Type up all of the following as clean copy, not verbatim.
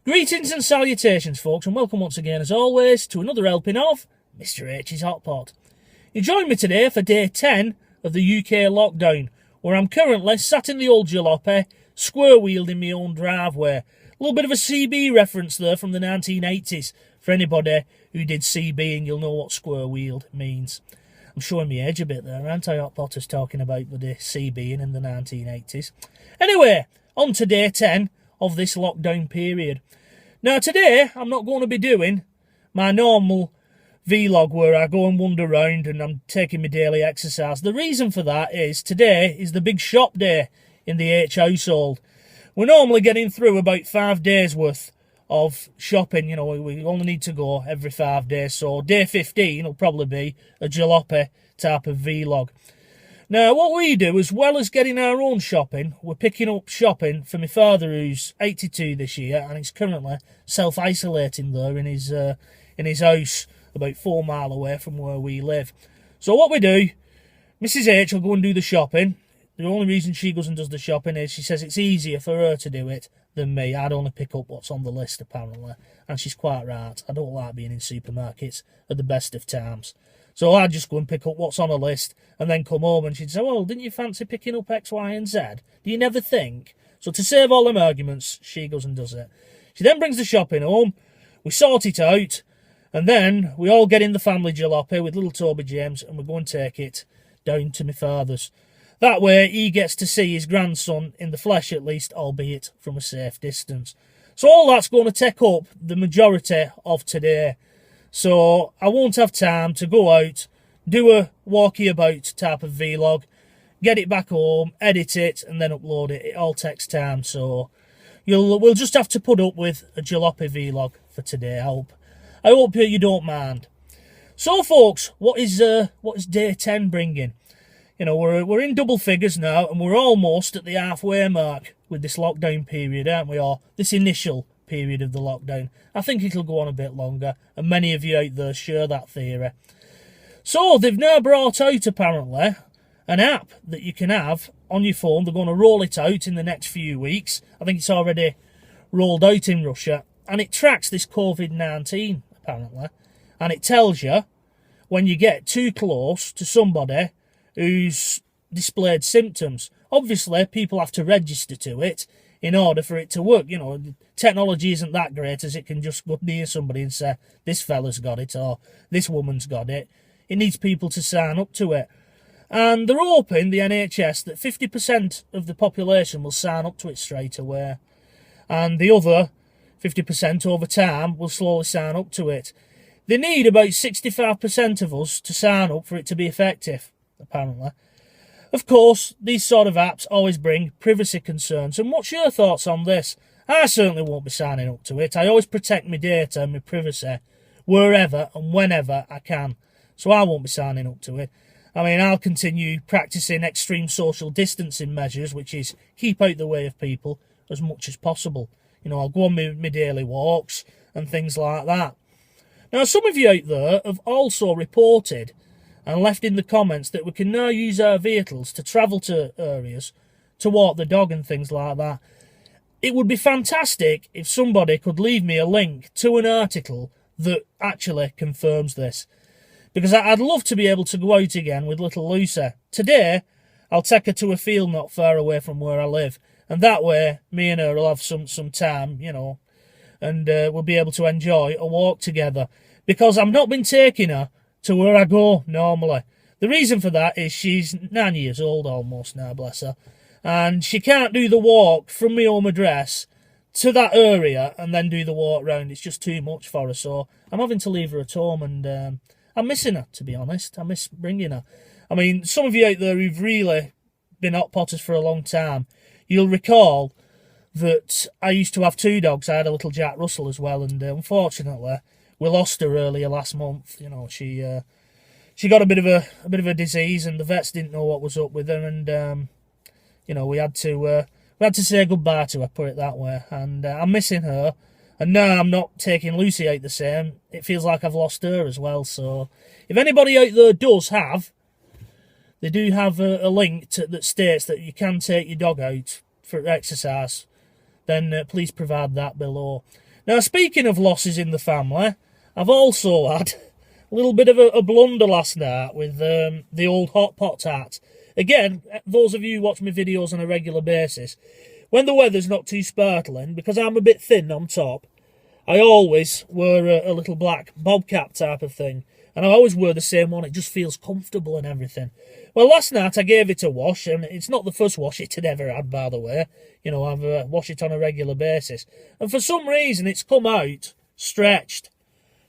Greetings and salutations, folks, and welcome once again, as always, to another helping of Mr. H's Hot Pot. You join me today for day 10 of the UK lockdown, where I'm currently sat in the old jalopy, square-wheeled in my own driveway. A little bit of a CB reference there from the 1980s. For anybody who did CBing, you'll know what square-wheeled means. I'm showing my age a bit there, aren't I, Hot Potters, talking about the CBing in the 1980s. Anyway, on to day 10 of this lockdown period. Now today, I'm not going to be doing my normal vlog where I go and wander around and I'm taking my daily exercise. The reason for that is today is the big shop day in the H household. We're normally getting through about 5 days worth of shopping. You know, we only need to go every 5 days. So day 15 will probably be a jalopy type of vlog. Now, what we do, as well as getting our own shopping, we're picking up shopping for my father, who's 82 this year, and he's currently self-isolating there in his house about 4 mile away from where we live. So what we do, Mrs. H will go and do the shopping. The only reason she goes and does the shopping is she says it's easier for her to do it than me. I'd only pick up what's on the list, apparently, and she's quite right. I don't like being in supermarkets at the best of times. So I'd just go and pick up what's on a list and then come home and she'd say, well, didn't you fancy picking up X, Y and Z? Do you never think? So to save all them arguments, she goes and does it. She then brings the shopping home, we sort it out, and then we all get in the family jalopy with little Toby James and we go and take it down to my father's. That way he gets to see his grandson in the flesh at least, albeit from a safe distance. So all that's going to take up the majority of today. So I won't have time to go out, do a walkie about type of vlog, get it back home, edit it, and then upload it. It all takes time, so we'll just have to put up with a jalopy vlog for today. I hope you don't mind. So, folks, what is day 10 bringing? You know, we're in double figures now, and we're almost at the halfway mark with this lockdown period, aren't we? Or this initial period of the lockdown. I think it'll go on a bit longer, and many of you out there share that theory. So they've now brought out, apparently, an app that you can have on your phone. They're going to roll it out in the next few weeks. I think it's already rolled out in Russia, and it tracks this COVID-19, apparently, and it tells you when you get too close to somebody who's displayed symptoms. Obviously, people have to register to it in order for it to work. You know, technology isn't that great as it can just go near somebody and say, this fella's got it, or this woman's got it. It needs people to sign up to it. And they're hoping, the NHS, that 50% of the population will sign up to it straight away. And the other 50% over time will slowly sign up to it. They need about 65% of us to sign up for it to be effective, apparently. Of course, these sort of apps always bring privacy concerns. And what's your thoughts on this? I certainly won't be signing up to it. I always protect my data and my privacy wherever and whenever I can. So I won't be signing up to it. I mean, I'll continue practicing extreme social distancing measures, which is keep out the way of people as much as possible. You know, I'll go on my daily walks and things like that. Now, some of you out there have also reported and left in the comments that we can now use our vehicles to travel to areas, to walk the dog and things like that. It would be fantastic if somebody could leave me a link to an article that actually confirms this. Because I'd love to be able to go out again with little Lucy. Today, I'll take her to a field not far away from where I live. And that way, me and her will have some time, you know, and we'll be able to enjoy a walk together. Because I've not been taking her to where I go normally. The reason for that is she's 9 years old almost now, bless her. And she can't do the walk from my home address to that area and then do the walk round. It's just too much for her. So I'm having to leave her at home, and I'm missing her, to be honest. I miss bringing her. I mean, some of you out there who've really been hot potters for a long time, you'll recall that I used to have 2 dogs. I had a little Jack Russell as well, and unfortunately, we lost her earlier last month. You know, she got a bit of a disease, and the vets didn't know what was up with her, and you know, we had to say goodbye to her, put it that way. And I'm missing her, and now I'm not taking Lucy out the same. It feels like I've lost her as well. So if anybody out there does have, they do have a link that states that you can take your dog out for exercise, then please provide that below. Now, speaking of losses in the family, I've also had a little bit of a blunder last night with the old Hotpot Hat. Again, those of you who watch my videos on a regular basis, when the weather's not too sparkling, because I'm a bit thin on top, I always wear a little black bob cap type of thing. And I always wear the same one. It just feels comfortable and everything. Well, last night I gave it a wash, and it's not the first wash it had ever had, by the way. You know, I've washed it on a regular basis. And for some reason, it's come out stretched.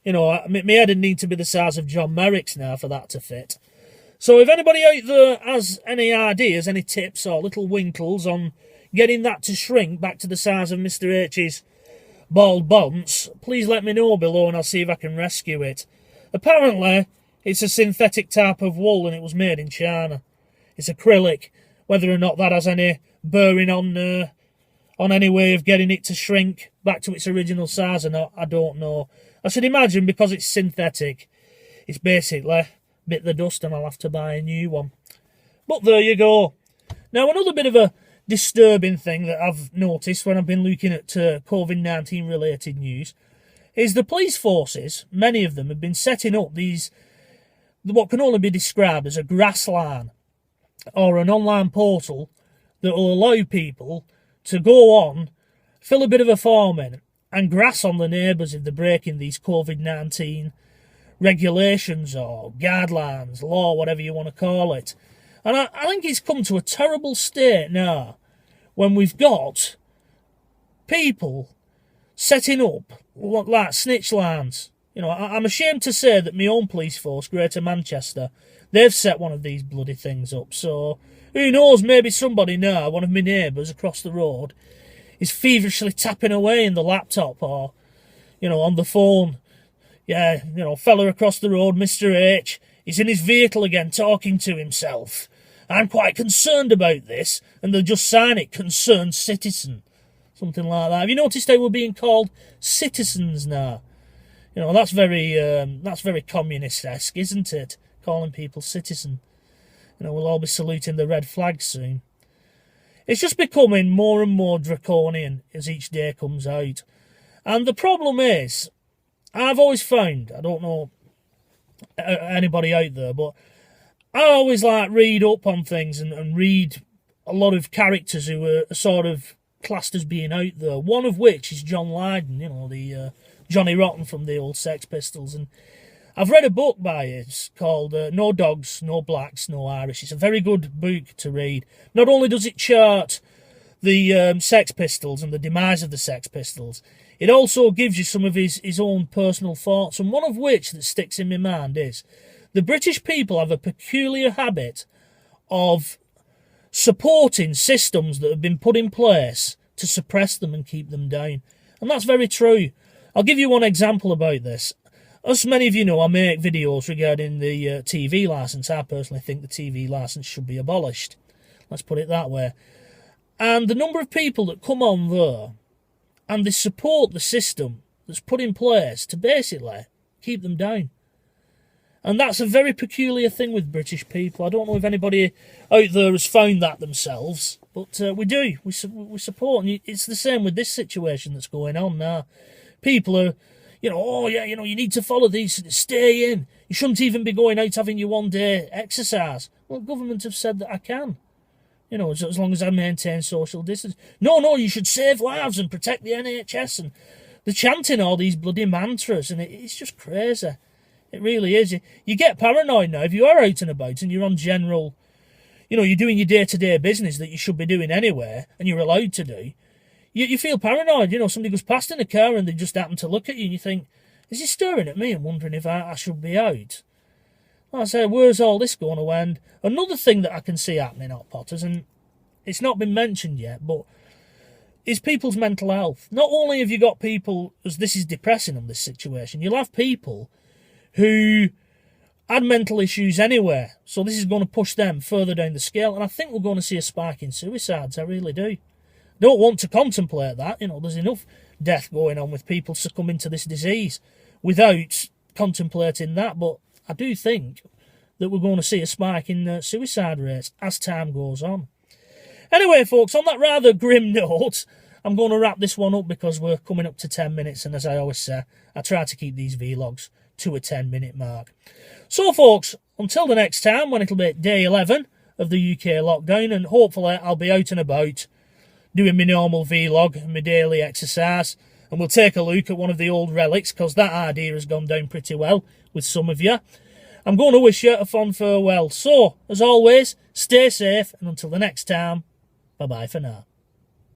You know, my head would need to be the size of John Merrick's now for that to fit. So if anybody out there has any ideas, any tips or little winkles on getting that to shrink back to the size of Mr. H's bald bonce, please let me know below and I'll see if I can rescue it. Apparently, it's a synthetic type of wool and it was made in China. It's acrylic. Whether or not that has any bearing on any way of getting it to shrink back to its original size or not, I don't know. I should imagine because it's synthetic, it's basically bit the dust and I'll have to buy a new one. But there you go. Now, another bit of a disturbing thing that I've noticed when I've been looking at COVID-19 related news is the police forces, many of them, have been setting up these, what can only be described as a grass line or an online portal that will allow people to go on, fill a bit of a form in and grass on the neighbours if they're breaking these COVID-19 regulations or guidelines, law, whatever you want to call it. And I think it's come to a terrible state now when we've got people setting up like snitch lines. You know, I'm ashamed to say that my own police force, Greater Manchester, they've set one of these bloody things up. So, who knows, maybe somebody now, one of my neighbours across the road, is feverishly tapping away in the laptop or, you know, on the phone. Yeah, you know, fella across the road, Mr. H, he's in his vehicle again talking to himself. I'm quite concerned about this, and they'll just sign it, concerned citizen. Something like that. Have you noticed how we're being called citizens now? You know, that's very communist-esque, isn't it? Calling people citizen. You know, we'll all be saluting the red flag soon. It's just becoming more and more draconian as each day comes out. And the problem is, I've always found, I don't know anybody out there, but I always like read up on things and read a lot of characters who are sort of classed as being out there. One of which is John Lydon, you know, the Johnny Rotten from the old Sex Pistols. And I've read a book by it called No Dogs, No Blacks, No Irish. It's a very good book to read. Not only does it chart the Sex Pistols and the demise of the Sex Pistols, it also gives you some of his own personal thoughts, and one of which that sticks in my mind is the British people have a peculiar habit of supporting systems that have been put in place to suppress them and keep them down. And that's very true. I'll give you one example about this. As many of you know, I make videos regarding the TV licence. I personally think the TV licence should be abolished. Let's put it that way. And the number of people that come on there and they support the system that's put in place to basically keep them down. And that's a very peculiar thing with British people. I don't know if anybody out there has found that themselves, but we do. We support, and it's the same with this situation that's going on now. People are, you know, oh yeah, you know, you need to follow these, stay in. You shouldn't even be going out having your one-day exercise. Well, government have said that I can. You know, as long as I maintain social distance. No, you should save lives and protect the NHS. And they're chanting all these bloody mantras, and it's just crazy. It really is. You get paranoid now. If you are out and about and you're on general, you know, you're doing your day-to-day business that you should be doing anyway, and you're allowed to do, you feel paranoid. You know, somebody goes past in a car and they just happen to look at you and you think, is he staring at me and wondering if I should be out? Like I say, where's all this going to end? Another thing that I can see happening, Hot Potters, and it's not been mentioned yet, but is people's mental health. Not only have you got people, as this is depressing on this situation, you'll have people who had mental issues anyway, so this is going to push them further down the scale, and I think we're going to see a spike in suicides. I really do. Don't want to contemplate that. You know, there's enough death going on with people succumbing to this disease without contemplating that, but I do think that we're going to see a spike in suicide rates as time goes on. Anyway, folks, on that rather grim note, I'm going to wrap this one up because we're coming up to 10 minutes, and as I always say, I try to keep these vlogs to a 10-minute mark. So, folks, until the next time, when it'll be day 11 of the UK lockdown, and hopefully I'll be out and about doing my normal vlog and my daily exercise, and we'll take a look at one of the old relics, because that idea has gone down pretty well with some of you. I'm going to wish you a fond farewell. So, as always, stay safe, and until the next time, bye-bye for now.